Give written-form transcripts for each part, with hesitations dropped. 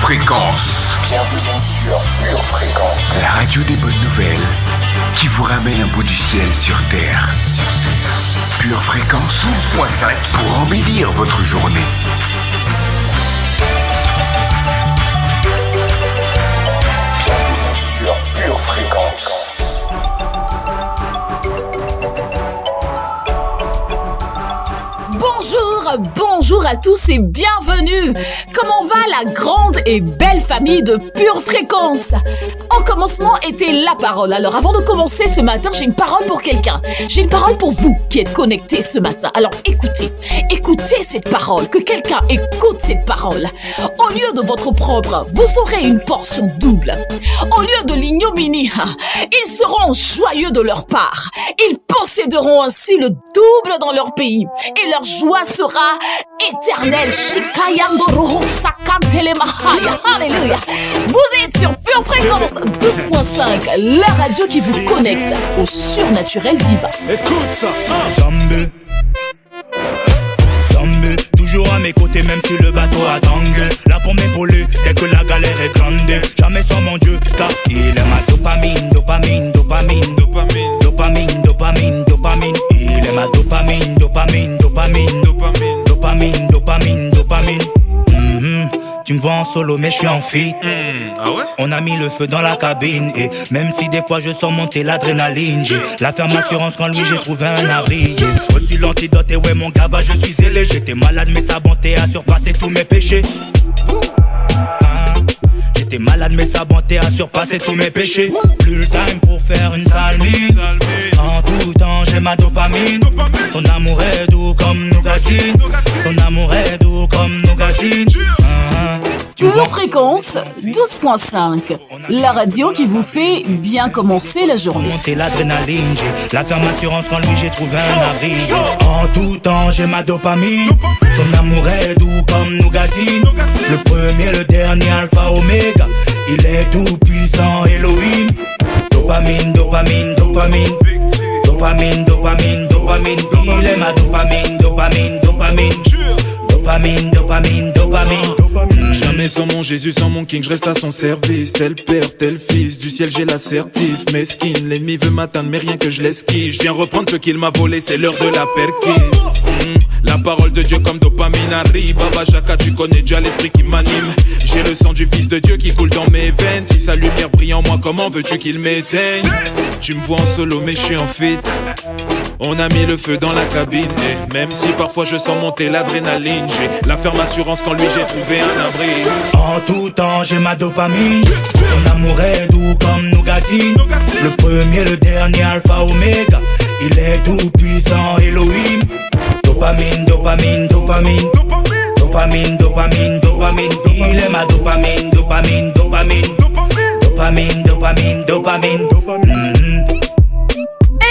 Fréquence. Bienvenue sur Pure Fréquence. La radio des bonnes nouvelles qui vous ramène un bout du ciel sur Terre. Pure Fréquence 12.5 pour embellir votre journée. Bienvenue sur Pure Fréquence. Bonjour à tous et bienvenue. Comment va la grande et belle famille de Pure Fréquence? Au commencement était la parole. Alors avant de commencer ce matin, j'ai une parole pour quelqu'un. J'ai une parole pour vous qui êtes connectés ce matin. Alors écoutez cette parole, que quelqu'un écoute cette parole. Au lieu de votre propre, vous aurez une portion double. Au lieu de l'ignominie, ils seront joyeux de leur part. Ils posséderont ainsi le double dans leur pays et leur joie sera éternelle. Alléluia. Vous êtes sur Pure Fréquence 12.5, la radio qui vous connecte au surnaturel divin. Écoute ça, Zambé, toujours à mes côtés même sur le bateau à tanguer. Là pour m'épauler dès que la galère est grande. Jamais sans mon Dieu car il est ma dopamine. Il est ma dopamine. Tu me vois en solo mais je suis en feat. Ah ouais? On a mis le feu dans la cabine. Et même si des fois je sens monter l'adrénaline, j'ai la ferme assurance quand lui j'ai trouvé un abri. Aussi l'antidote et ouais mon gars va je suis zélé. J'étais malade mais sa bonté a surpassé tous mes péchés. J'étais malade mais sa bonté a surpassé tous mes péchés. Plus le time pour faire une salmine. En tout temps j'ai ma dopamine. Son amour est doux comme nougatine. Son amour est doux comme nougatine. Pure Fréquence 12.5, la radio qui vous fait bien commencer la journée. Monter l'adrénaline, j'ai la ferme assurance quand lui j'ai trouvé un abri. En tout temps j'ai ma dopamine. Son amour est doux comme nougatine. Le premier, le dernier, alpha, oméga. Il est tout puissant, Elohim. Dopamine. Il est ma dopamine. Jamais sans mon Jésus, sans mon King, je reste à son service. Tel père, tel fils, du ciel j'ai l'assertif. Mesquine, l'ennemi veut m'atteindre mais rien que je l'esquive. Je viens reprendre ce qu'il m'a volé, c'est l'heure de la perquise. La parole de Dieu comme dopamine arrive. Baba Chaka, tu connais déjà l'esprit qui m'anime. J'ai le sang du fils de Dieu qui coule dans mes veines. Si sa lumière brille en moi, comment veux-tu qu'il m'éteigne? Tu me vois en solo mais je suis en feat. On a mis le feu dans la cabine. Et même si parfois je sens monter l'adrénaline, j'ai la ferme assurance qu'en lui j'ai trouvé un abri. En tout temps j'ai ma dopamine. Son amour est doux comme nougatine. Le premier, le dernier, alpha, oméga. Il est tout puissant, Elohim. Dopamine. Il est ma dopamine.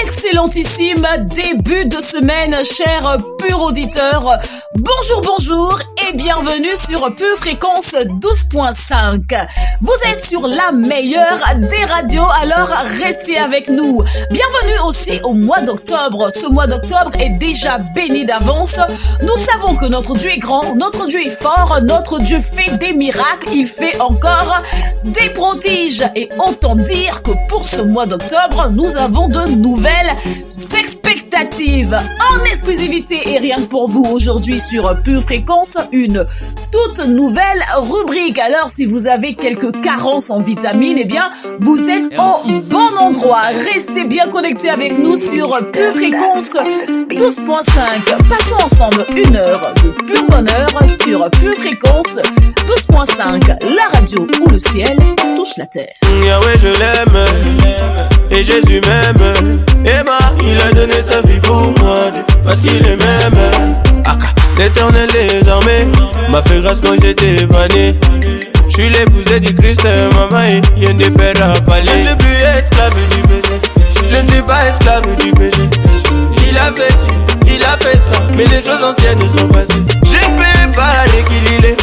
Excellentissime début de semaine, chers purs auditeurs. Bonjour et bienvenue sur Pure Fréquence 12.5. Vous êtes sur la meilleure des radios, alors restez avec nous. Bienvenue aussi au mois d'octobre. Ce mois d'octobre est déjà béni d'avance. Nous savons que notre Dieu est grand, notre Dieu est fort, notre Dieu fait des miracles, il fait encore des prodiges. Et autant dire que pour ce mois d'octobre, nous avons de nouvelles expectatives en exclusivité et rien que pour vous aujourd'hui sur Pure Fréquence, une toute nouvelle rubrique. Alors si vous avez quelques carences en vitamines, eh bien vous êtes au bon endroit. Restez bien connectés avec nous sur Pure Fréquence 12.5. Passons ensemble une heure de pur bonheur sur Pure Fréquence 12.5, la radio où le ciel touche la terre. Yahweh je l'aime et Jésus m'aime. Emma il a donné sa vie pour moi parce qu'il est même. L'éternel désormais m'a fait grâce quand j'étais banni. Je suis l'épousé du Christ, maman il y a des pères à palais. Je ne suis plus esclave du péché. Je ne suis pas esclave du péché. Il a fait ci, il a fait ça, mais les choses anciennes sont passées. Je ne peux pas rééquilibrer.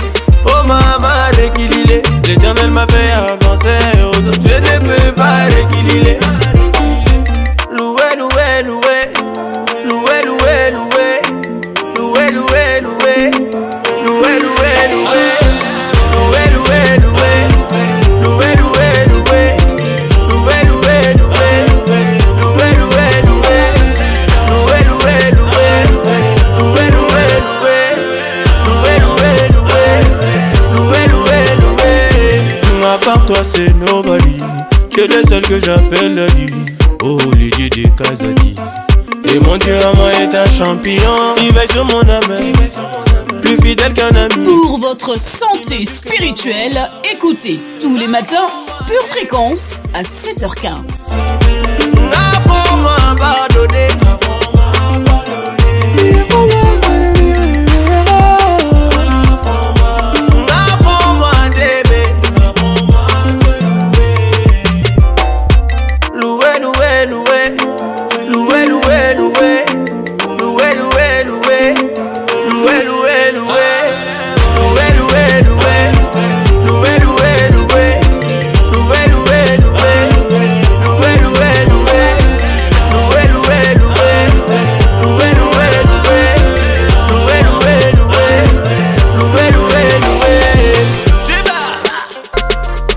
Oh maman rééquilibrer. L'éternel m'a fait avancer. Je ne peux pas rééquilibrer. Loué. Loué. c'est nobody. Que les seuls que j'appelle la vie. Oh, Lydie des Kazadi. Et mon Dieu à moi est un champion. Il veille sur mon âme, plus fidèle qu'un ami. Pour votre santé spirituelle, écoutez tous les matins Pure Fréquence à 7h15. Apprends-moi à pardonner. Apprends-moi à t'aimer. Louer, louer, louer. Louer, louer, louer. Louer, louer, louer. Louer, louer, louer. Louer, louer, louer. Louer, louer, louer. Louer, louer, louer. Louer, louer, louer. Louer, louer, louer. Louer, louer, louer. Louer, louer, louer. Louer, louer, louer. Jiba.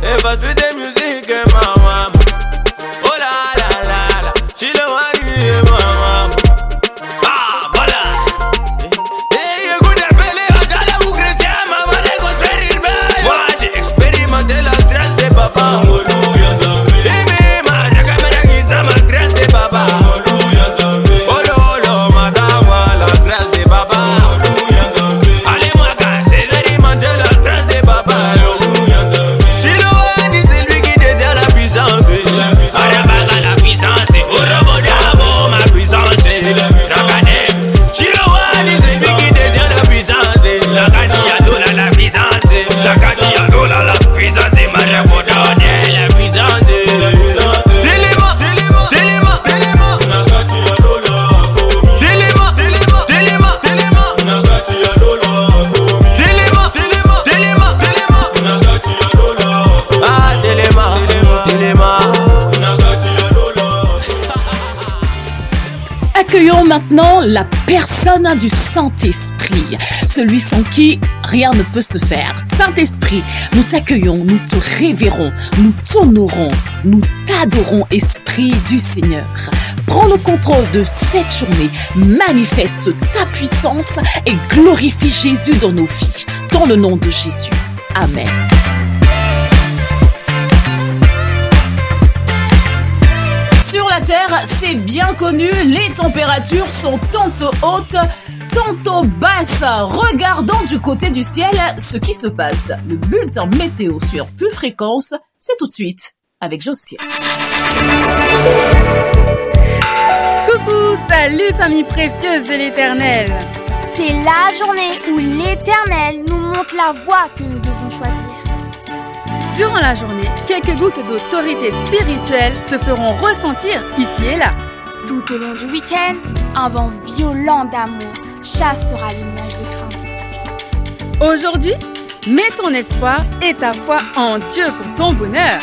Et passe plus de musique, maman. Oh la la la la. She le wani, maman. Ah, voilà. Et écoute, appelez à Gala ou chrétien, maman, les gosses périr, ben. Moi, j'ai expérimenté la grâce des papas. Accueillons maintenant la personne du Saint-Esprit, celui sans qui rien ne peut se faire. Saint-Esprit, nous t'accueillons, nous te révérons, nous t'honorons, nous t'adorons, Esprit du Seigneur. Prends le contrôle de cette journée, manifeste ta puissance et glorifie Jésus dans nos vies, dans le nom de Jésus. Amen. Sur la Terre, c'est bien connu, les températures sont tantôt hautes, tantôt basses. Regardons du côté du ciel ce qui se passe. Le bulletin météo sur Pure Fréquence, c'est tout de suite avec Josiane. Coucou, salut famille précieuse de l'Éternel. C'est la journée où l'Éternel nous montre la voie que nous devons choisir. Durant la journée, quelques gouttes d'autorité spirituelle se feront ressentir ici et là. Tout au long du week-end, un vent violent d'amour chassera les nuages de crainte. Aujourd'hui, mets ton espoir et ta foi en Dieu pour ton bonheur.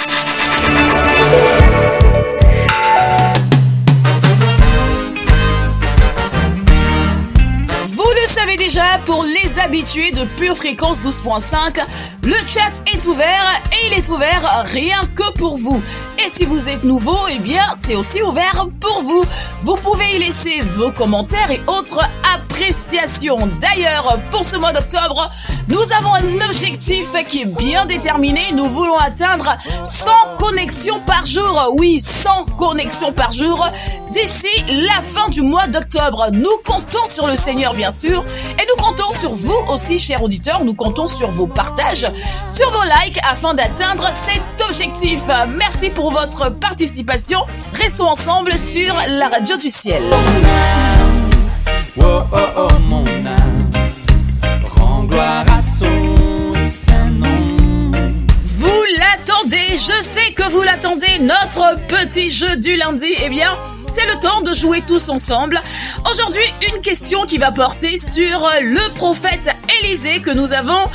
Vous le savez déjà, pour les habitués de Pure Fréquence 12.5, le chat est ouvert et il est ouvert rien que pour vous. Et si vous êtes nouveau, eh bien, c'est aussi ouvert pour vous. Vous pouvez y laisser vos commentaires et autres appréciations. D'ailleurs, pour ce mois d'octobre, nous avons un objectif qui est bien déterminé. Nous voulons atteindre 100 connexions par jour. Oui, 100 connexions par jour d'ici la fin du mois d'octobre. Nous comptons sur le Seigneur, bien sûr, et nous comptons sur vous aussi, chers auditeurs. Nous comptons sur vos partages, sur vos likes afin d'atteindre cet objectif. Merci pour votre participation. Restons ensemble sur la radio du ciel. Oh, oh, oh, mon âme, rends gloire à son saint nom. Vous l'attendez, je sais que vous l'attendez, notre petit jeu du lundi. Eh bien, c'est le temps de jouer tous ensemble. Aujourd'hui, une question qui va porter sur le prophète Élisée que nous avons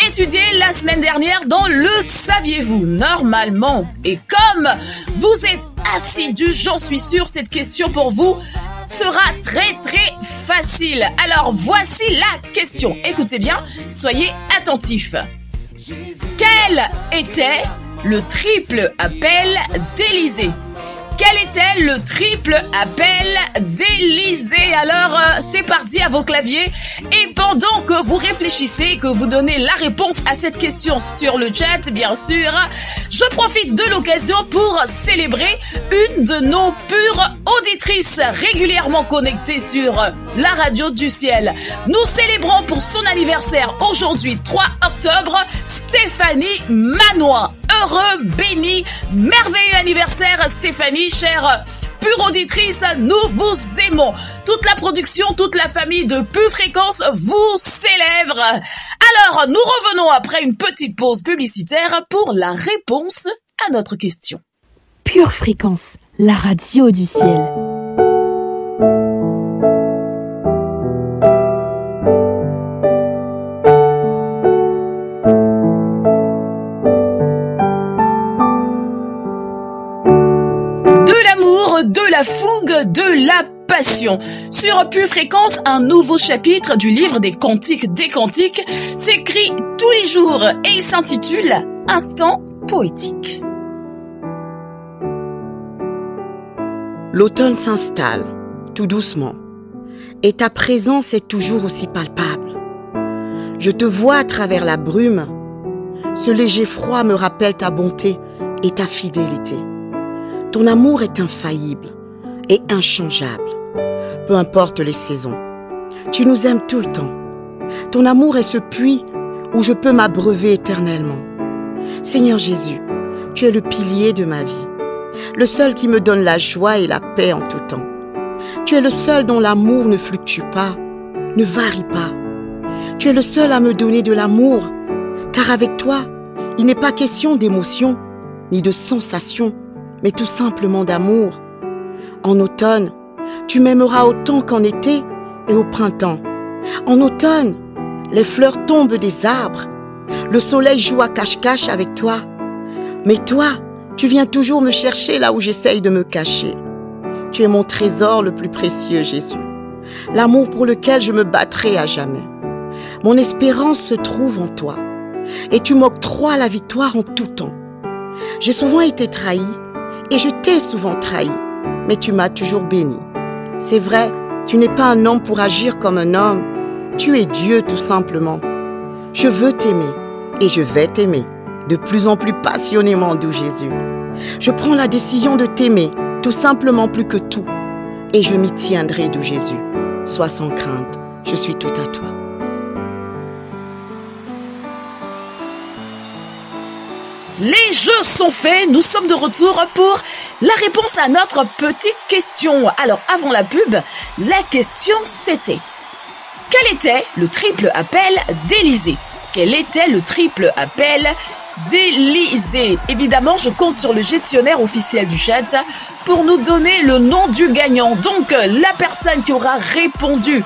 étudié la semaine dernière dans le saviez-vous normalement. Et comme vous êtes assidus, j'en suis sûre, cette question pour vous sera très très facile. Alors voici la question. Écoutez bien, soyez attentifs. Quel était le triple appel d'Élisée? Quel était le triple appel d'Élysée? Alors, c'est parti à vos claviers. Et pendant que vous réfléchissez, que vous donnez la réponse à cette question sur le chat, bien sûr, je profite de l'occasion pour célébrer une de nos pures auditrices régulièrement connectées sur la radio du ciel. Nous célébrons pour son anniversaire aujourd'hui, 3 octobre, Stéphanie Manois. Heureux, béni, merveilleux anniversaire Stéphanie, chère pure auditrice, nous vous aimons. Toute la production, toute la famille de Pure Fréquence vous célèbre. Alors, nous revenons après une petite pause publicitaire pour la réponse à notre question. Pure Fréquence, la radio du ciel. De la fougue, de la passion. Sur Pure Fréquence, un nouveau chapitre du livre des Cantiques des Cantiques s'écrit tous les jours et il s'intitule Instant poétique. L'automne s'installe, tout doucement, et ta présence est toujours aussi palpable. Je te vois à travers la brume. Ce léger froid me rappelle ta bonté et ta fidélité. Ton amour est infaillible et inchangeable, peu importe les saisons. Tu nous aimes tout le temps. Ton amour est ce puits où je peux m'abreuver éternellement. Seigneur Jésus, tu es le pilier de ma vie, le seul qui me donne la joie et la paix en tout temps. Tu es le seul dont l'amour ne fluctue pas, ne varie pas. Tu es le seul à me donner de l'amour, car avec toi, il n'est pas question d'émotion ni de sensation, mais tout simplement d'amour. En automne, tu m'aimeras autant qu'en été et au printemps. En automne, les fleurs tombent des arbres. Le soleil joue à cache-cache avec toi. Mais toi, tu viens toujours me chercher là où j'essaye de me cacher. Tu es mon trésor le plus précieux, Jésus. L'amour pour lequel je me battrai à jamais. Mon espérance se trouve en toi. Et tu m'octroies la victoire en tout temps. J'ai souvent été trahi. Et je t'ai souvent trahi, mais tu m'as toujours béni. C'est vrai, tu n'es pas un homme pour agir comme un homme. Tu es Dieu tout simplement. Je veux t'aimer et je vais t'aimer de plus en plus passionnément, doux Jésus. Je prends la décision de t'aimer tout simplement plus que tout. Et je m'y tiendrai, doux Jésus. Sois sans crainte, je suis tout à toi. Les jeux sont faits, nous sommes de retour pour la réponse à notre petite question. Alors, avant la pub, la question c'était: quel était le triple appel d'Élysée? Quel était le triple appel d'Élysée? Évidemment, je compte sur le gestionnaire officiel du chat pour nous donner le nom du gagnant. Donc, la personne qui aura répondu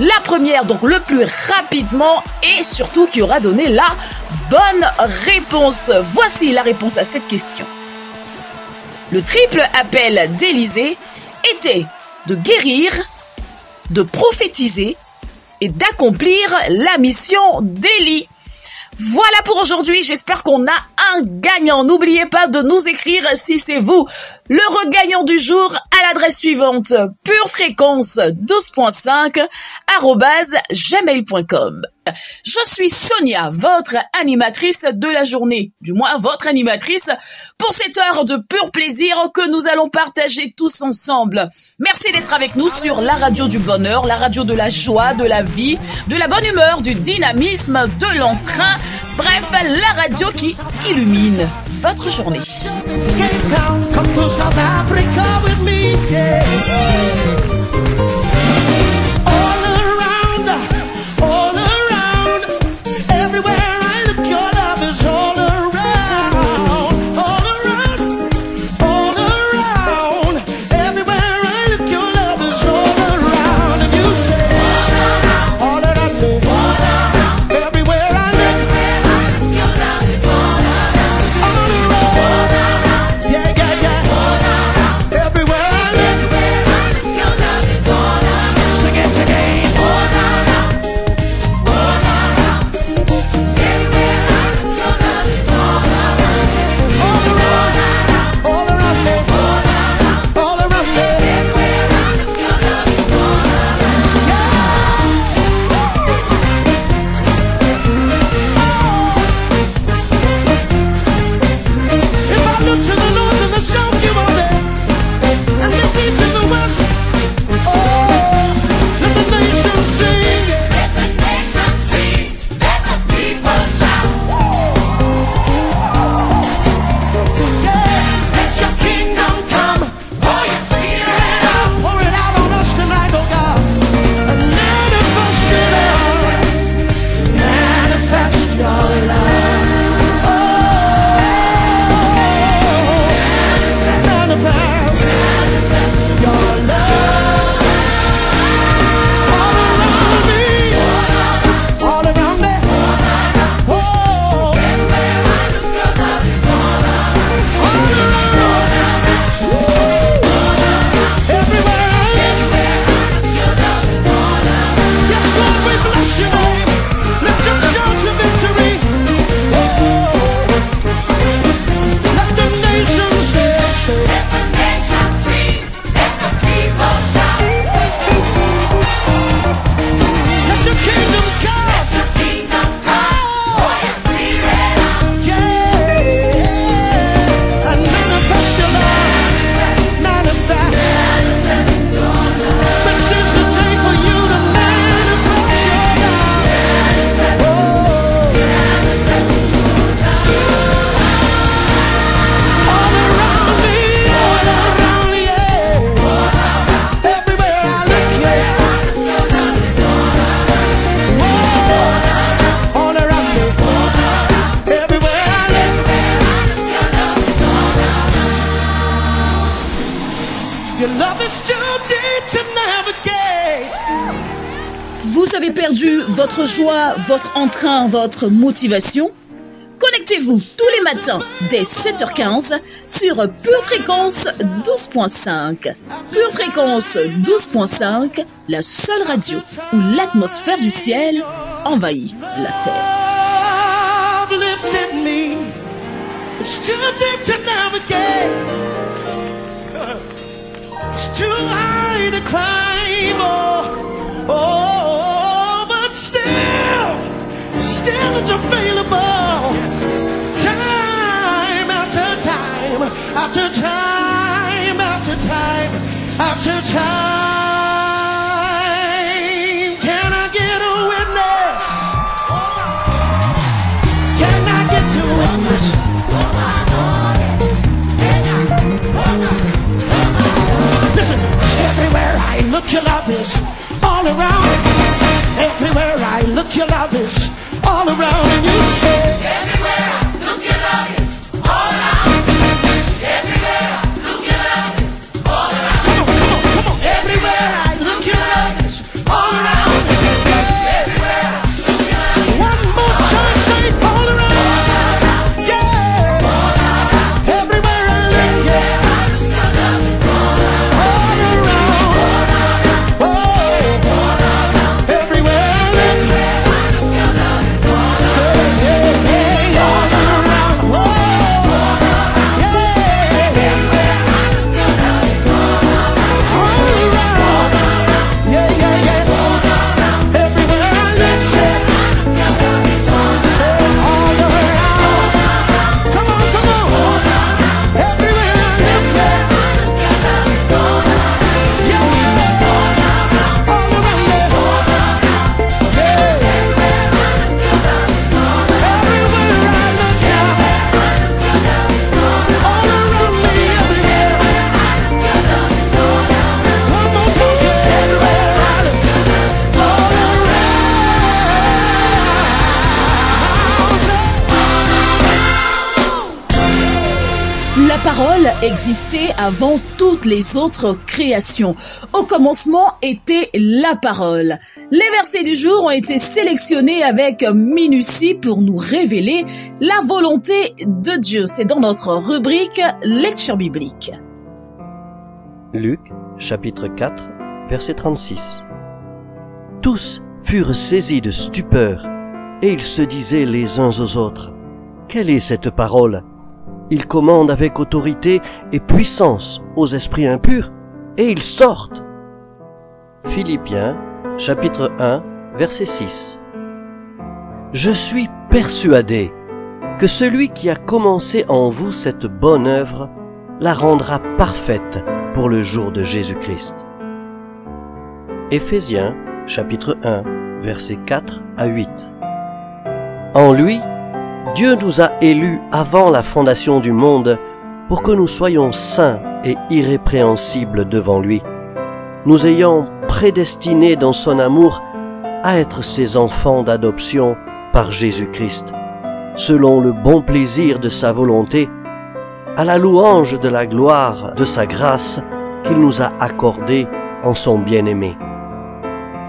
la première, donc le plus rapidement, et surtout qui aura donné la bonne réponse. Voici la réponse à cette question. Le triple appel d'Élysée était de guérir, de prophétiser et d'accomplir la mission d'Élie. Voilà pour aujourd'hui, j'espère qu'on a un gagnant. N'oubliez pas de nous écrire si c'est vous le regagnant du jour à l'adresse suivante: purefréquence12.5@gmail.com. Je suis Sonia, votre animatrice de la journée, du moins votre animatrice pour cette heure de pur plaisir que nous allons partager tous ensemble. Merci d'être avec nous sur la radio du bonheur, la radio de la joie, de la vie, de la bonne humeur, du dynamisme, de l'entrain, bref, la radio qui illumine votre journée. Everywhere Vous avez perdu votre joie, votre entrain, votre motivation? Connectez-vous tous les matins dès 7h15 sur Pure Fréquence 12.5. Pure Fréquence 12.5, la seule radio où l'atmosphère du ciel envahit la terre. It's too deep to navigate. It's too high to climb. Oh, but still it's available. Time after time, after time, after time, after time. Can I get a witness? Can I get a witness? Listen, everywhere I look, your love is all around. Everywhere I look, your love is all around. And you say, everywhere I look, your love is all around. Everywhere I look, your love is all around. Come on, come on, come on. Everywhere I look, your love is all around. Everywhere I look, your love is one more time, say all around. La parole existait avant toutes les autres créations. Au commencement était la parole. Les versets du jour ont été sélectionnés avec minutie pour nous révéler la volonté de Dieu. C'est dans notre rubrique lecture biblique. Luc, chapitre 4, verset 36. Tous furent saisis de stupeur, et ils se disaient les uns aux autres: quelle est cette parole? Il commande avec autorité et puissance aux esprits impurs, et ils sortent. Philippiens, chapitre 1, verset 6. Je suis persuadé que celui qui a commencé en vous cette bonne œuvre la rendra parfaite pour le jour de Jésus-Christ. Éphésiens, chapitre 1, versets 4 à 8. En lui, Dieu nous a élus avant la fondation du monde pour que nous soyons saints et irrépréhensibles devant lui, nous ayant prédestinés dans son amour à être ses enfants d'adoption par Jésus-Christ, selon le bon plaisir de sa volonté, à la louange de la gloire de sa grâce qu'il nous a accordée en son bien-aimé.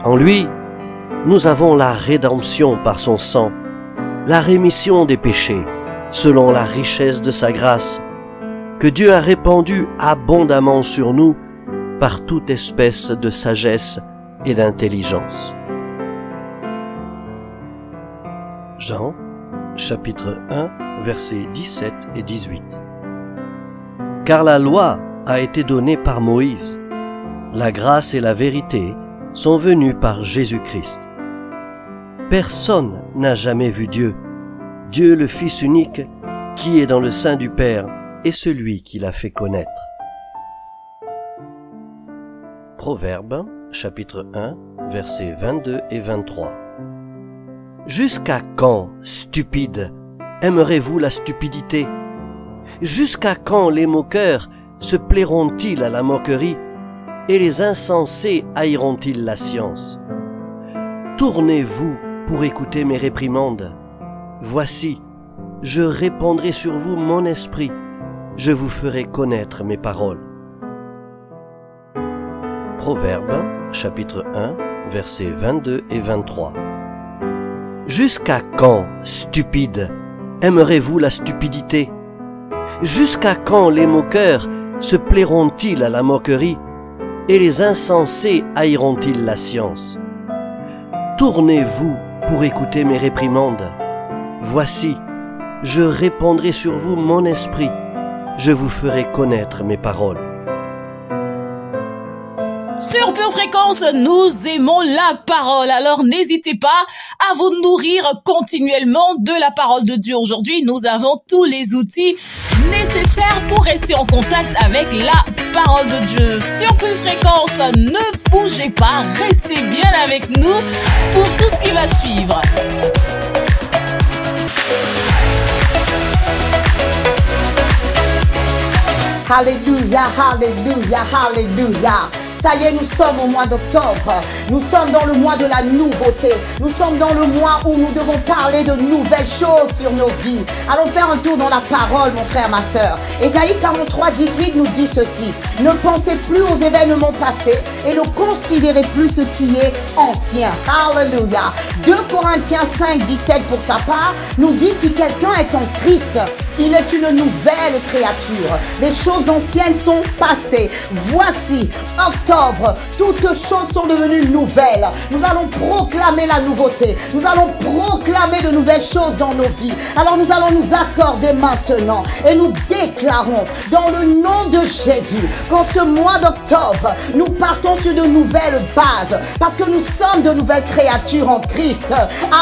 En lui, nous avons la rédemption par son sang, la rémission des péchés, selon la richesse de sa grâce, que Dieu a répandue abondamment sur nous par toute espèce de sagesse et d'intelligence. Jean, chapitre 1, versets 17 et 18. Car la loi a été donnée par Moïse, la grâce et la vérité sont venues par Jésus-Christ. Personne n'a jamais vu Dieu, Dieu le Fils unique, qui est dans le sein du Père, et celui qui l'a fait connaître. Proverbes, chapitre 1, versets 22 et 23. Jusqu'à quand, stupides, aimerez-vous la stupidité? Jusqu'à quand les moqueurs se plairont-ils à la moquerie, et les insensés haïront-ils la science? Tournez-vous pour écouter mes réprimandes. Voici, je répandrai sur vous mon esprit, je vous ferai connaître mes paroles. Proverbes, chapitre 1, versets 22 et 23. Jusqu'à quand, stupides, aimerez-vous la stupidité? Jusqu'à quand les moqueurs se plairont-ils à la moquerie et les insensés haïront-ils la science? Tournez-vous pour écouter mes réprimandes. Voici, je répandrai sur vous mon esprit, je vous ferai connaître mes paroles. Sur Pure Fréquence, nous aimons la parole. Alors n'hésitez pas à vous nourrir continuellement de la parole de Dieu. Aujourd'hui, nous avons tous les outils nécessaires pour rester en contact avec la parole de Dieu. Sur Pure Fréquence, ne bougez pas, restez bien avec nous pour tout ce qui va suivre. Alléluia, alléluia, alléluia. Ça y est, nous sommes au mois d'octobre. Nous sommes dans le mois de la nouveauté. Nous sommes dans le mois où nous devons parler de nouvelles choses sur nos vies. Allons faire un tour dans la parole, mon frère, ma soeur. Ésaïe 43, 18 nous dit ceci. Ne pensez plus aux événements passés et ne considérez plus ce qui est ancien. Alléluia. 2 Corinthiens 5, 17 pour sa part nous dit si quelqu'un est en Christ, il est une nouvelle créature. Les choses anciennes sont passées. Voici, octobre, toutes choses sont devenues nouvelles. Nous allons proclamer la nouveauté. Nous allons proclamer de nouvelles choses dans nos vies. Alors nous allons nous accorder maintenant et nous déclarons dans le nom de Jésus qu'en ce mois d'octobre, nous partons sur de nouvelles bases parce que nous sommes de nouvelles créatures en Christ.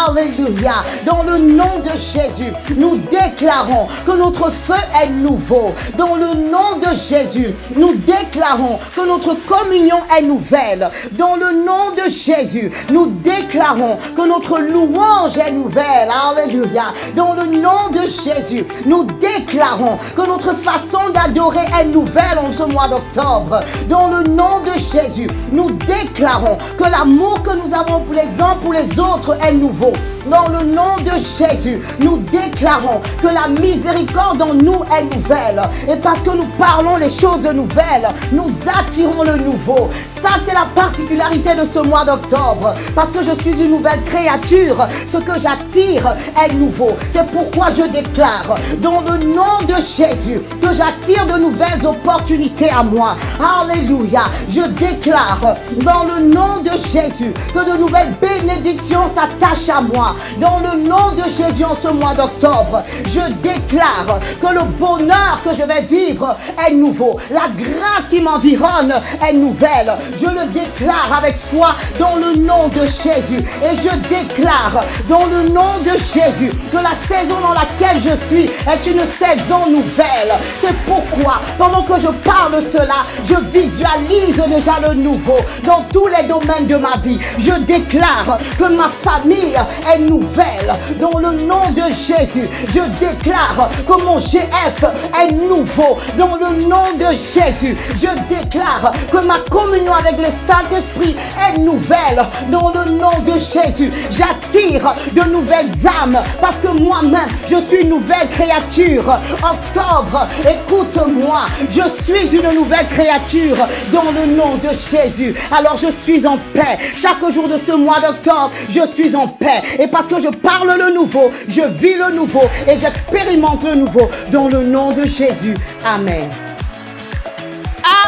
Alléluia. Dans le nom de Jésus, nous déclarons que notre feu est nouveau. Dans le nom de Jésus, nous déclarons que notre communion est nouvelle. Dans le nom de Jésus, nous déclarons que notre louange est nouvelle. Alléluia. Dans le nom de Jésus, nous déclarons que notre façon d'adorer est nouvelle en ce mois d'octobre. Dans le nom de Jésus, nous déclarons que l'amour que nous avons pour les uns pour les autres est nouveau. Dans le nom de Jésus, nous déclarons que la miséricorde en nous est nouvelle. Et parce que nous parlons les choses nouvelles, nous attirons le nouveau. Ça, c'est la particularité de ce mois d'octobre. Parce que je suis une nouvelle créature, ce que j'attire est nouveau. C'est pourquoi je déclare, dans le nom de Jésus, que j'attire de nouvelles opportunités à moi. Alléluia. Je déclare, dans le nom de Jésus, que de nouvelles bénédictions s'attachent à moi. Dans le nom de Jésus en ce mois d'octobre, je déclare que le bonheur que je vais vivre est nouveau. La grâce qui m'environne est nouvelle. Je le déclare avec foi dans le nom de Jésus. Et je déclare dans le nom de Jésus que la saison dans laquelle je suis est une saison nouvelle. C'est pourquoi, pendant que je parle cela, je visualise déjà le nouveau dans tous les domaines de ma vie. Je déclare que ma famille est nouvelle. Dans le nom de Jésus, je déclare que mon GF est nouveau. Dans le nom de Jésus, je déclare que ma communion avec le Saint-Esprit est nouvelle. Dans le nom de Jésus, j'attire de nouvelles âmes parce que moi-même, je suis une nouvelle créature. Octobre, écoute-moi, je suis une nouvelle créature dans le nom de Jésus. Alors je suis en paix. Chaque jour de ce mois d'octobre, je suis en paix. Et parce que je parle le nouveau, je vis le nouveau et j'expérimente le nouveau dans le nom de Jésus. Amen.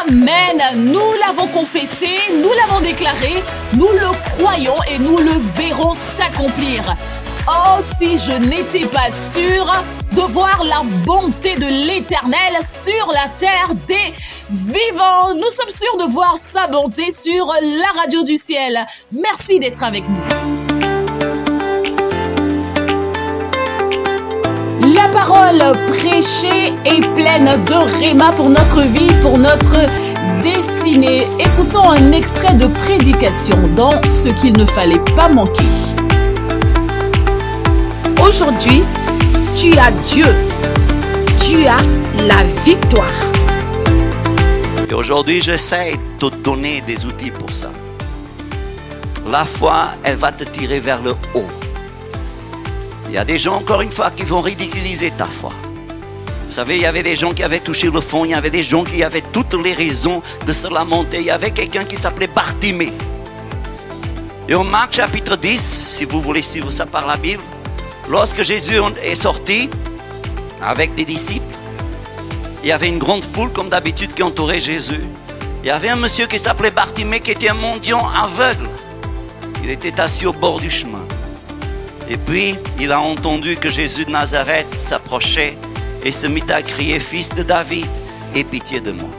Amen. Nous l'avons confessé, nous l'avons déclaré, nous le croyons et nous le verrons s'accomplir. Oh, si je n'étais pas sûre de voir la bonté de l'Éternel sur la terre des vivants. Nous sommes sûrs de voir sa bonté sur la radio du ciel. Merci d'être avec nous. La parole prêchée est pleine de réma pour notre vie, pour notre destinée. Écoutons un extrait de prédication dans ce qu'il ne fallait pas manquer. Aujourd'hui, tu as Dieu. Tu as la victoire. Et aujourd'hui, j'essaie de te donner des outils pour ça. La foi, elle va te tirer vers le haut. Il y a des gens, encore une fois, qui vont ridiculiser ta foi. Vous savez, il y avait des gens qui avaient touché le fond, il y avait des gens qui avaient toutes les raisons de se lamenter. Il y avait quelqu'un qui s'appelait Bartimée. Et en Marc chapitre 10, si vous voulez suivre ça par la Bible, lorsque Jésus est sorti avec des disciples, il y avait une grande foule comme d'habitude qui entourait Jésus. Il y avait un monsieur qui s'appelait Bartimée qui était un mendiant aveugle. Il était assis au bord du chemin. Et puis, il a entendu que Jésus de Nazareth s'approchait et se mit à crier « Fils de David, aie pitié de moi ».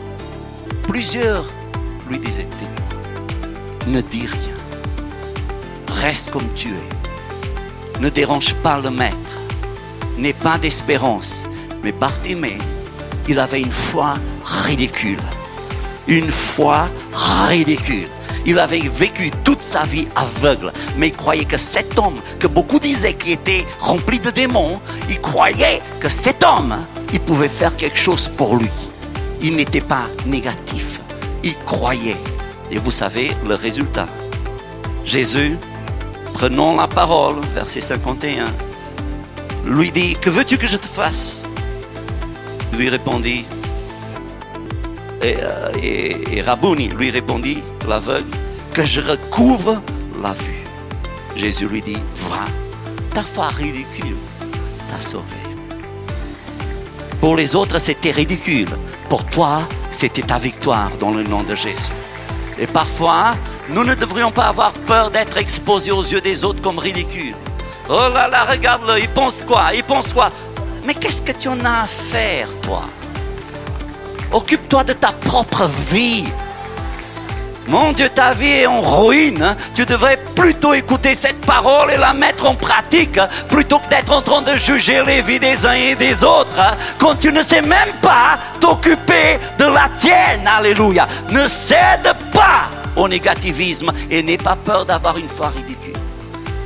Plusieurs lui disaient « Ne dis rien, reste comme tu es, ne dérange pas le maître, n'aie pas d'espérance ». Mais Bartimée, il avait une foi ridicule. Une foi ridicule. Il avait vécu toute sa vie aveugle, mais il croyait que cet homme, que beaucoup disaient qu'il était rempli de démons, il croyait que cet homme, il pouvait faire quelque chose pour lui. Il n'était pas négatif, il croyait. Et vous savez le résultat. Jésus, prenant la parole, verset 51, lui dit, « Que veux-tu que je te fasse ?» Il lui répondit, et Rabouni lui répondit, l'aveugle, que je recouvre la vue. Jésus lui dit, va, ta foi ridicule t'a sauvé. Pour les autres, c'était ridicule. Pour toi, c'était ta victoire dans le nom de Jésus. Et parfois, nous ne devrions pas avoir peur d'être exposés aux yeux des autres comme ridicule. Oh là là, regarde-le, il pense quoi? Il pense quoi? Mais qu'est-ce que tu en as à faire, toi? Occupe-toi de ta propre vie. Mon Dieu, ta vie est en ruine. Hein? Tu devrais plutôt écouter cette parole et la mettre en pratique, hein? Plutôt que d'être en train de juger les vies des uns et des autres, hein? Quand tu ne sais même pas t'occuper de la tienne. Alléluia. Ne cède pas au négativisme et n'aie pas peur d'avoir une foi ridicule.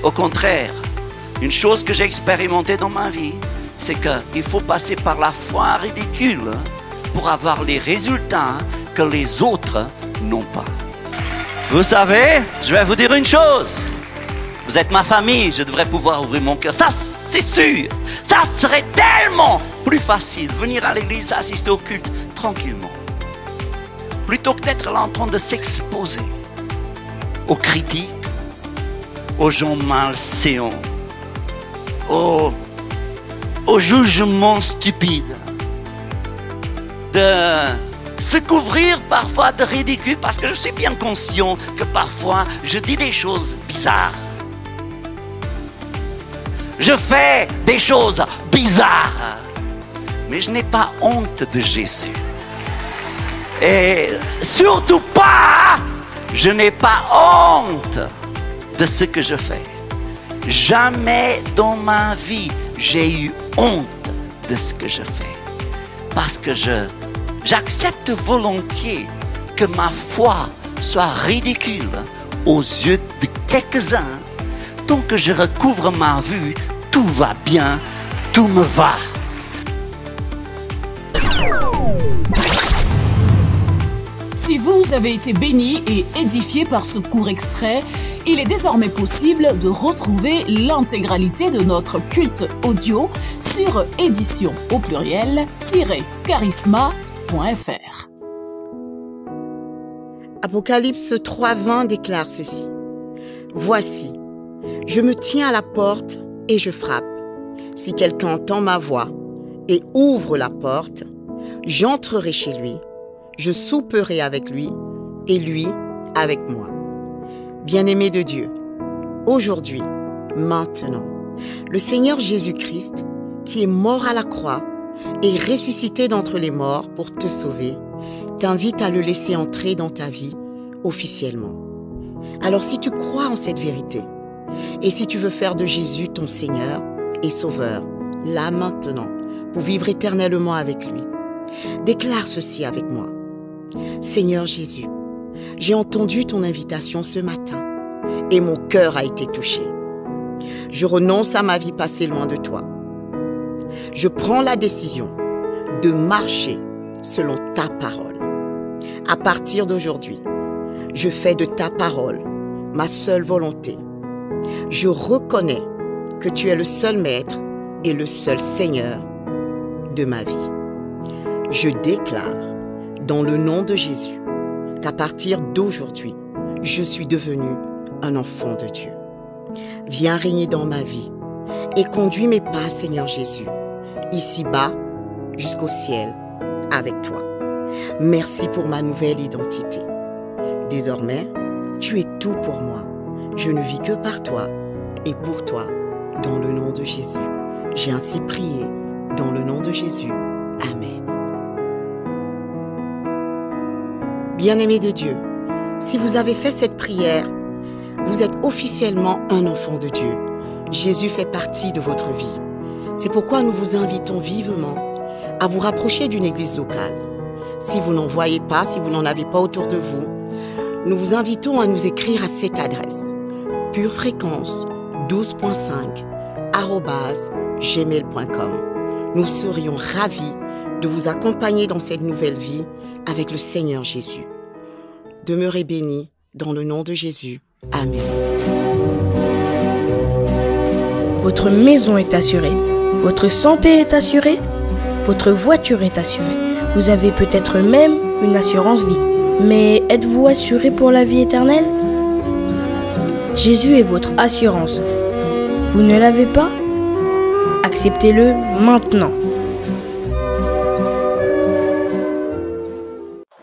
Au contraire, une chose que j'ai expérimentée dans ma vie, c'est qu'il faut passer par la foi ridicule pour avoir les résultats que les autres n'ont pas. Vous savez, je vais vous dire une chose. Vous êtes ma famille, je devrais pouvoir ouvrir mon cœur. Ça, c'est sûr. Ça serait tellement plus facile. Venir à l'église, assister au culte tranquillement. Plutôt que d'être là en train de s'exposer aux critiques, aux gens malséants, aux jugements stupides, de se couvrir parfois de ridicule, parce que je suis bien conscient que parfois je dis des choses bizarres. Je fais des choses bizarres, mais je n'ai pas honte de Jésus. Et surtout pas, je n'ai pas honte de ce que je fais. Jamais dans ma vie, j'ai eu honte de ce que je fais. Parce que j'accepte volontiers que ma foi soit ridicule aux yeux de quelques-uns. Tant que je recouvre ma vue, tout va bien, tout me va. Si vous avez été béni et édifié par ce court extrait, il est désormais possible de retrouver l'intégralité de notre culte audio sur édition au pluriel-charisma.fr. Apocalypse 3:20 déclare ceci. Voici, je me tiens à la porte et je frappe. Si quelqu'un entend ma voix et ouvre la porte, j'entrerai chez lui, je souperai avec lui et lui avec moi. Bien-aimé de Dieu, aujourd'hui, maintenant, le Seigneur Jésus-Christ, qui est mort à la croix et ressuscité d'entre les morts pour te sauver, t'invite à le laisser entrer dans ta vie officiellement. Alors si tu crois en cette vérité, et si tu veux faire de Jésus ton Seigneur et Sauveur, là maintenant, pour vivre éternellement avec lui, déclare ceci avec moi. Seigneur Jésus, j'ai entendu ton invitation ce matin et mon cœur a été touché. Je renonce à ma vie passée loin de toi. Je prends la décision de marcher selon ta parole. À partir d'aujourd'hui, je fais de ta parole ma seule volonté. Je reconnais que tu es le seul maître et le seul Seigneur de ma vie. Je déclare, dans le nom de Jésus, qu'à partir d'aujourd'hui, je suis devenu un enfant de Dieu. Viens régner dans ma vie et conduis mes pas, Seigneur Jésus, ici-bas jusqu'au ciel avec toi. Merci pour ma nouvelle identité. Désormais, tu es tout pour moi. Je ne vis que par toi et pour toi, dans le nom de Jésus. J'ai ainsi prié, dans le nom de Jésus. Amen. Bien-aimés de Dieu, si vous avez fait cette prière, vous êtes officiellement un enfant de Dieu. Jésus fait partie de votre vie. C'est pourquoi nous vous invitons vivement à vous rapprocher d'une église locale. Si vous n'en voyez pas, si vous n'en avez pas autour de vous, nous vous invitons à nous écrire à cette adresse: purefréquence12.5@gmail.com. Nous serions ravis de vous accompagner dans cette nouvelle vie avec le Seigneur Jésus. Demeurez bénis dans le nom de Jésus. Amen. Votre maison est assurée, votre santé est assurée, votre voiture est assurée. Vous avez peut-être même une assurance vie. Mais êtes-vous assuré pour la vie éternelle? Jésus est votre assurance. Vous ne l'avez pas? Acceptez-le maintenant.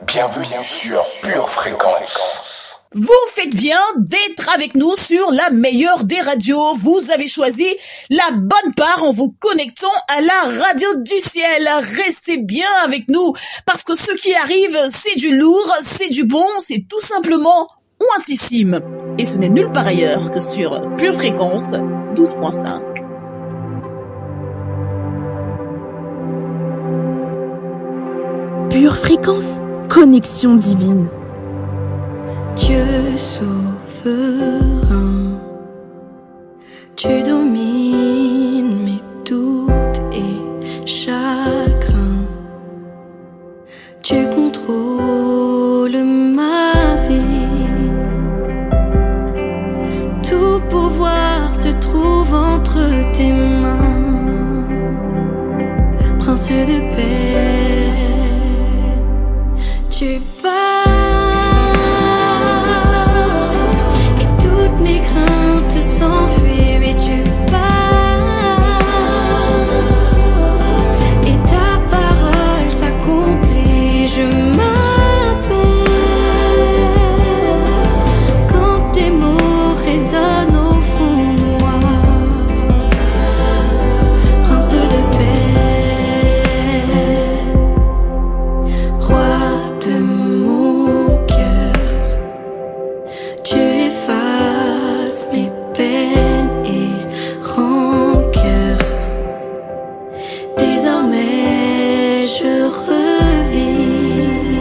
Bienvenue sur Pure Fréquence. Vous faites bien d'être avec nous sur la meilleure des radios. Vous avez choisi la bonne part en vous connectant à la radio du ciel. Restez bien avec nous parce que ce qui arrive, c'est du lourd, c'est du bon, c'est tout simplement ouintissime. Et ce n'est nulle part ailleurs que sur Pure Fréquence 12.5. Pure Fréquence, connexion divine. Dieu souverain, tu domines mes doutes et chagrins. Tu contrôles ma vie. Tout pouvoir se trouve entre tes mains. Prince de paix, tu pars. Mes craintes s'enfuient et tu pars. Et ta parole s'accomplit. Je m'apaise quand tes mots résonnent au fond de moi. Prince de paix, roi de mon cœur, tu effaces mes peines et rancœurs. Désormais je revis.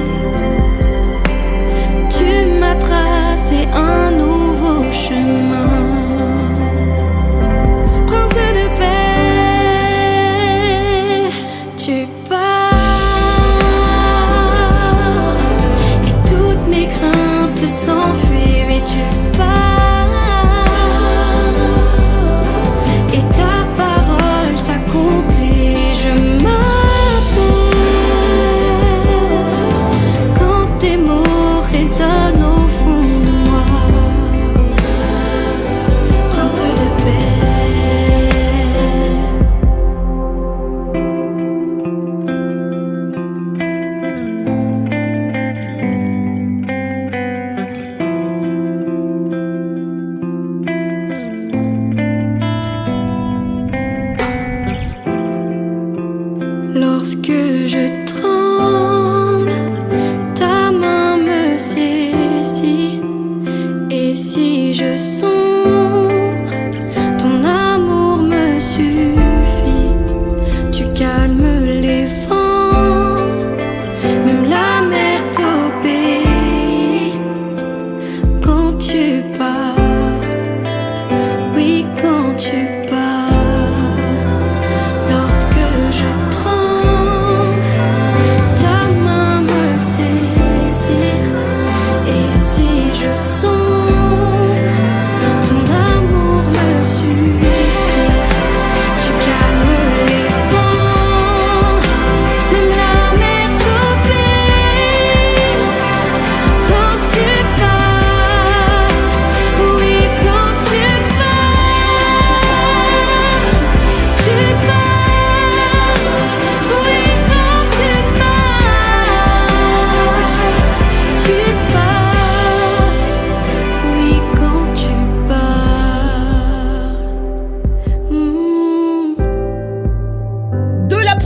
Tu m'as tracé un nouveau chemin. Prince de paix, tu pars. Et toutes mes craintes s'enfuient et tu pars. Et ta parole s'accomplit. Je m'apaise quand tes mots résonnent au fond de moi. Prince de paix. Lorsque je tremble, ta main me saisit. Et si je sombre, ton amour me suffit. Tu calmes les vents, même la mer t'obéit. Quand tu pars, oui, quand tu pars. Lorsque je tremble,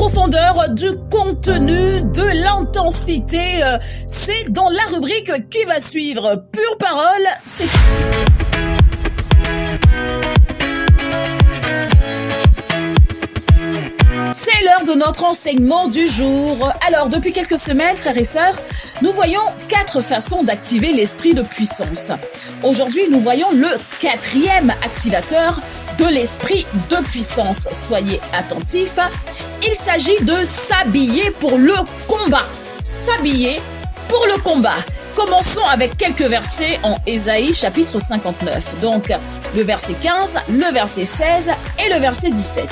profondeur, du contenu, de l'intensité, c'est dans la rubrique qui va suivre. Pure parole, c'est tout de suite. C'est l'heure de notre enseignement du jour. Alors, depuis quelques semaines, frères et sœurs, nous voyons 4 façons d'activer l'esprit de puissance. Aujourd'hui, nous voyons le 4e activateur de l'esprit de puissance. Soyez attentifs. Il s'agit de s'habiller pour le combat. S'habiller pour le combat. Commençons avec quelques versets en Ésaïe chapitre 59. Donc, le verset 15, le verset 16 et le verset 17.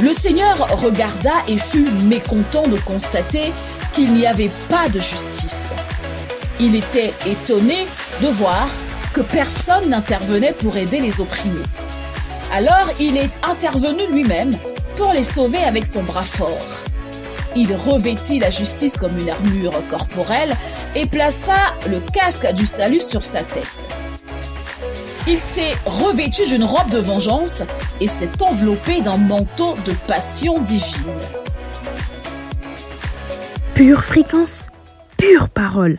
Le Seigneur regarda et fut mécontent de constater qu'il n'y avait pas de justice. Il était étonné de voir que personne n'intervenait pour aider les opprimés. Alors il est intervenu lui-même pour les sauver avec son bras fort. Il revêtit la justice comme une armure corporelle et plaça le casque du salut sur sa tête. Il s'est revêtu d'une robe de vengeance et s'est enveloppé d'un manteau de passion divine. Pure fréquence, pure parole.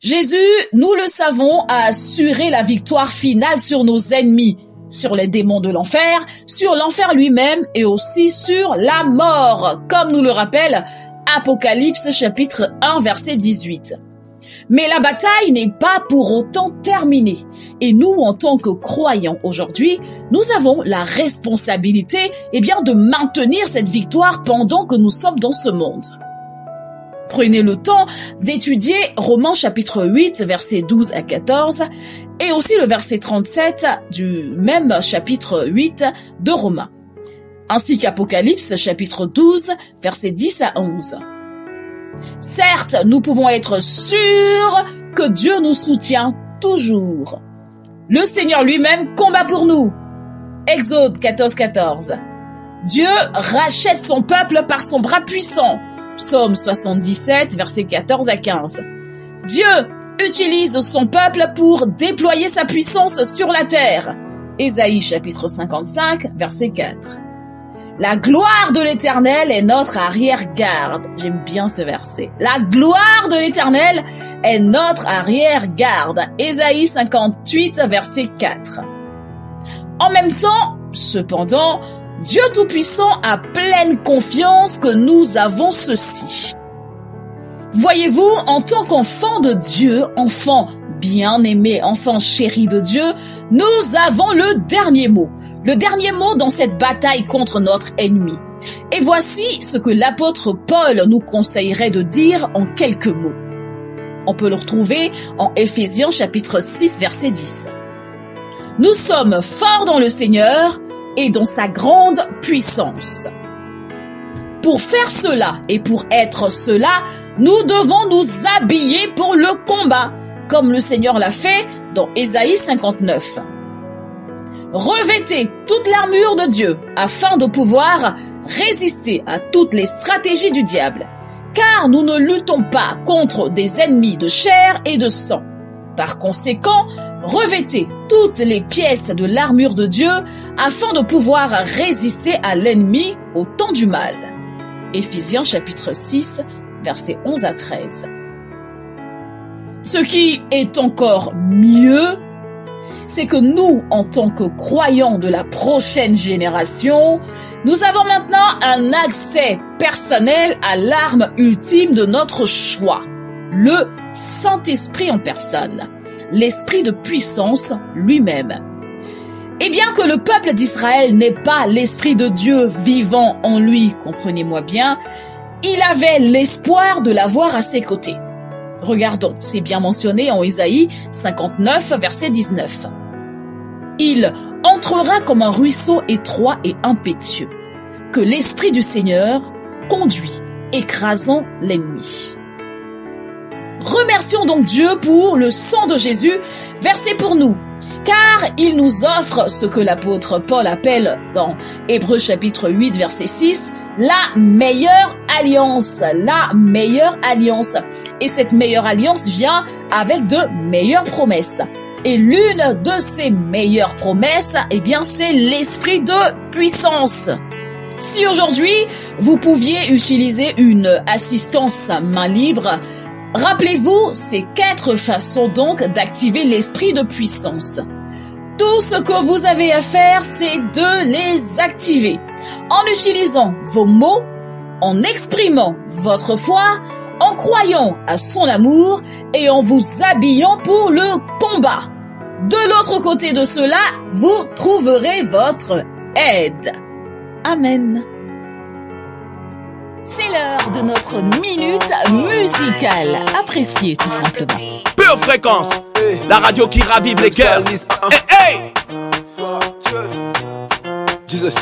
Jésus, nous le savons, a assuré la victoire finale sur nos ennemis, sur les démons de l'enfer, sur l'enfer lui-même et aussi sur la mort, comme nous le rappelle Apocalypse chapitre 1 verset 18. Mais la bataille n'est pas pour autant terminée. Et nous, en tant que croyants aujourd'hui, nous avons la responsabilité de maintenir cette victoire pendant que nous sommes dans ce monde. Prenez le temps d'étudier Romains chapitre 8, versets 12 à 14, et aussi le verset 37 du même chapitre 8 de Romains, ainsi qu'Apocalypse chapitre 12, versets 10 à 11. Certes, nous pouvons être sûrs que Dieu nous soutient toujours. Le Seigneur lui-même combat pour nous. Exode 14, 14. Dieu rachète son peuple par son bras puissant. Psaume 77, versets 14 à 15. Dieu utilise son peuple pour déployer sa puissance sur la terre. Ésaïe chapitre 55, verset 4. La gloire de l'Éternel est notre arrière-garde. J'aime bien ce verset. La gloire de l'Éternel est notre arrière-garde. Ésaïe 58, verset 4. En même temps, cependant, Dieu Tout-Puissant a pleine confiance que nous avons ceci. Voyez-vous, en tant qu'enfant de Dieu, enfant bien-aimé, enfant chéri de Dieu, nous avons le dernier mot. Le dernier mot dans cette bataille contre notre ennemi. Et voici ce que l'apôtre Paul nous conseillerait de dire en quelques mots. On peut le retrouver en Éphésiens chapitre 6 verset 10. Nous sommes forts dans le Seigneur et dans sa grande puissance. Pour faire cela et pour être cela, nous devons nous habiller pour le combat, comme le Seigneur l'a fait dans Ésaïe 59. Revêtez toute l'armure de Dieu afin de pouvoir résister à toutes les stratégies du diable, car nous ne luttons pas contre des ennemis de chair et de sang. Par conséquent, revêtez toutes les pièces de l'armure de Dieu afin de pouvoir résister à l'ennemi au temps du mal. Éphésiens chapitre 6, versets 11 à 13. Ce qui est encore mieux, c'est que nous, en tant que croyants de la prochaine génération, nous avons maintenant un accès personnel à l'arme ultime de notre choix, le Saint-Esprit en personne, l'Esprit de puissance lui-même. Et bien que le peuple d'Israël n'ait pas l'Esprit de Dieu vivant en lui, comprenez-moi bien, il avait l'espoir de l'avoir à ses côtés. Regardons, c'est bien mentionné en Ésaïe 59, verset 19. Il entrera comme un ruisseau étroit et impétueux, que l'Esprit du Seigneur conduit, écrasant l'ennemi. Remercions donc Dieu pour le sang de Jésus versé pour nous, car il nous offre ce que l'apôtre Paul appelle dans Hébreux chapitre 8, verset 6, la meilleure alliance, la meilleure alliance. Et cette meilleure alliance vient avec de meilleures promesses. Et l'une de ses meilleures promesses, eh bien, c'est l'esprit de puissance. Si aujourd'hui, vous pouviez utiliser une assistance main libre, rappelez-vous ces 4 façons donc d'activer l'esprit de puissance. Tout ce que vous avez à faire, c'est de les activer en utilisant vos mots, en exprimant votre foi, en croyant à son amour et en vous habillant pour le combat. De l'autre côté de cela, vous trouverez votre aide. Amen. C'est l'heure de notre minute musicale. Appréciez tout simplement. Pure Fréquence, la radio qui ravive les cœurs. Hey, Jesus.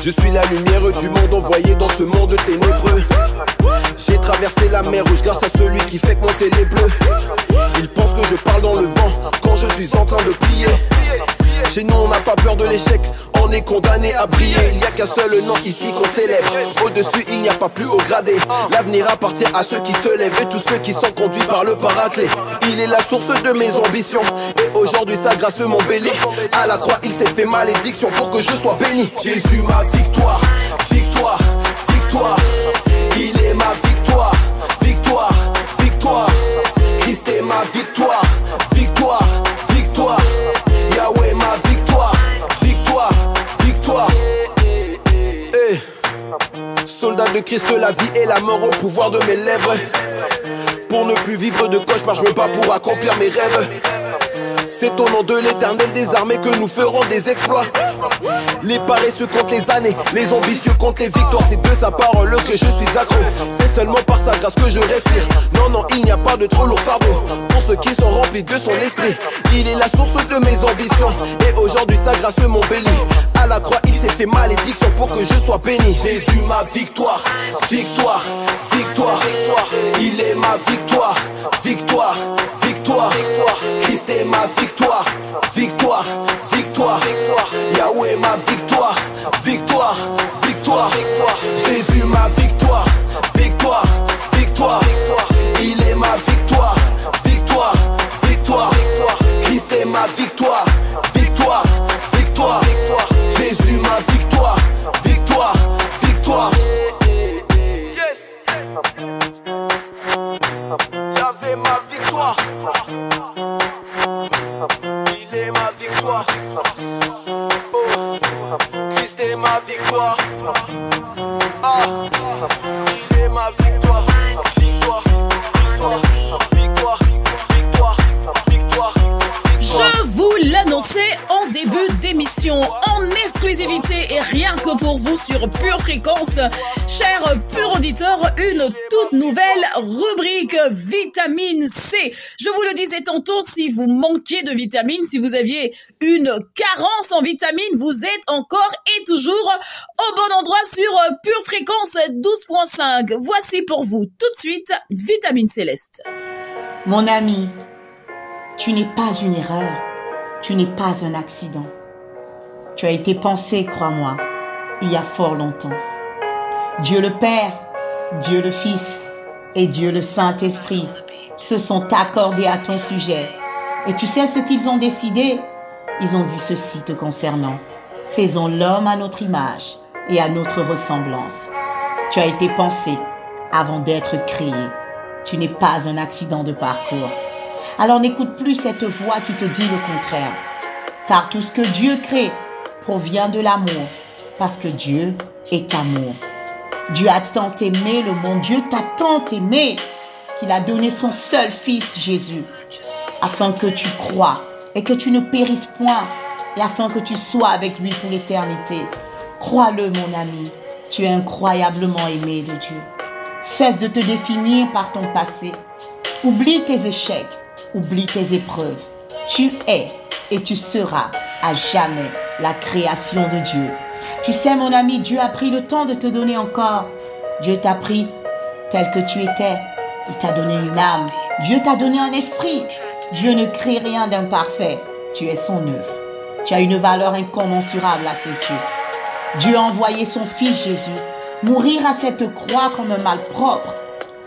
Je suis la lumière du monde envoyée dans ce monde ténébreux. J'ai traversé la mer rouge grâce à celui qui fait que mon ciel est bleu. Il pense que je parle dans le vent quand je suis en train de prier. Chez nous on n'a pas peur de l'échec, on est condamné à briller. Il n'y a qu'un seul nom ici qu'on célèbre. Au-dessus il n'y a pas plus haut gradé. L'avenir appartient à ceux qui se lèvent et tous ceux qui sont conduits par le paraclet. Il est la source de mes ambitions et aujourd'hui sa grâce m'embellit. À la croix il s'est fait malédiction pour que je sois béni. Jésus ma victoire, victoire, victoire. Il est ma victoire, victoire, victoire. Christ est ma victoire, victoire, victoire. Yahweh ma victoire, victoire, victoire. Hey. Soldat de Christ, la vie et la mort au pouvoir de mes lèvres. Pour ne plus vivre de cauchemar, je me bats pour accomplir mes rêves. C'est au nom de l'Éternel des armées que nous ferons des exploits. Les paresseux comptent les années, les ambitieux comptent les victoires. C'est de sa parole que je suis accro. C'est seulement par sa grâce que je respire. Non, il n'y a pas de trop lourd fardeau pour ceux qui sont remplis de son esprit. Il est la source de mes ambitions et aujourd'hui sa grâce m'embellit. À la croix il s'est fait malédiction pour que je sois béni. Jésus ma victoire, victoire, victoire. Il est ma victoire, victoire, victoire. Christ est ma victoire, victoire, victoire. Yahweh ma victoire, victoire, victoire. Jésus ma victoire, victoire, victoire. Il est ma victoire, victoire, victoire. Christ est ma victoire, victoire, victoire. Jésus ma victoire, victoire, victoire. Yes. Yahweh ma victoire. Il est ma victoire. Oh. Christ est ma victoire. Ah. Il est ma victoire. Victoire, victoire, victoire, victoire, victoire, victoire. Je vous l'annonçais en début d'émission, en exclusivité et rien que pour vous sur Pure Fréquence, chers purs auditeurs, une toute nouvelle rubrique Vitamine C. Je vous le disais tantôt, si vous manquiez de vitamines, si vous aviez une carence en vitamines, vous êtes encore et toujours au bon endroit sur Pure Fréquence 12.5. Voici pour vous tout de suite Vitamine Céleste. Mon ami, tu n'es pas une erreur, tu n'es pas un accident. Tu as été pensé, crois-moi, il y a fort longtemps. Dieu le Père, Dieu le Fils et Dieu le Saint-Esprit se sont accordés à ton sujet. Et tu sais ce qu'ils ont décidé? Ils ont dit ceci te concernant. Faisons l'homme à notre image et à notre ressemblance. Tu as été pensé avant d'être créé. Tu n'es pas un accident de parcours. Alors n'écoute plus cette voix qui te dit le contraire. Car tout ce que Dieu crée provient de l'amour. Parce que Dieu est amour. Dieu a tant aimé le monde. Dieu t'a tant aimé qu'il a donné son seul fils Jésus. Afin que tu crois et que tu ne périsses point. Et afin que tu sois avec lui pour l'éternité. Crois-le mon ami. Tu es incroyablement aimé de Dieu. Cesse de te définir par ton passé. Oublie tes échecs. Oublie tes épreuves. Tu es et tu seras à jamais la création de Dieu. Tu sais mon ami, Dieu a pris le temps de te donner encore. Dieu t'a pris tel que tu étais. Il t'a donné une âme. Dieu t'a donné un esprit. Dieu ne crée rien d'imparfait. Tu es son œuvre. Tu as une valeur incommensurable à ses yeux. Dieu a envoyé son fils Jésus mourir à cette croix comme un malpropre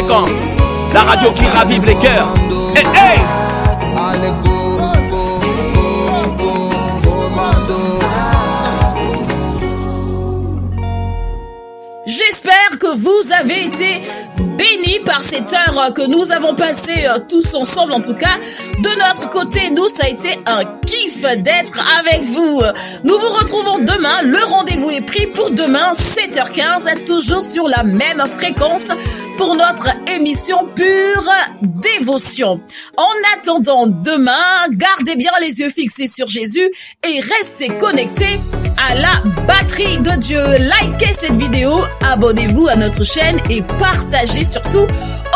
Fréquence, la radio qui ravive les cœurs. Hey, hey! J'espère que vous avez été bénis par cette heure que nous avons passée tous ensemble. En tout cas, de notre côté, nous, ça a été un kiff d'être avec vous. Nous vous retrouvons demain. Le rendez-vous est pris pour demain, 7h15, toujours sur la même fréquence pour notre émission Pure Dévotion. En attendant demain, gardez bien les yeux fixés sur Jésus et restez connectés à la batterie de Dieu. Likez cette vidéo, abonnez-vous à notre chaîne et partagez surtout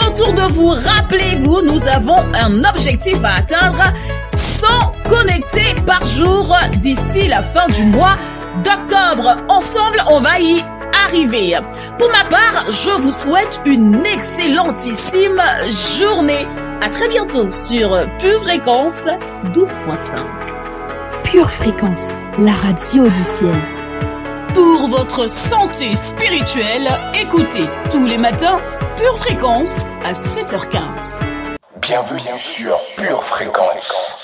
autour de vous. Rappelez-vous, nous avons un objectif à atteindre, 100 connectés par jour d'ici la fin du mois d'octobre. Ensemble, on va y arriver. Pour ma part, je vous souhaite une excellentissime journée. À très bientôt sur Pure Fréquence 12.5. Pure Fréquence, la radio du ciel. Pour votre santé spirituelle, écoutez tous les matins Pure Fréquence à 7h15. Bienvenue sur Pure Fréquence.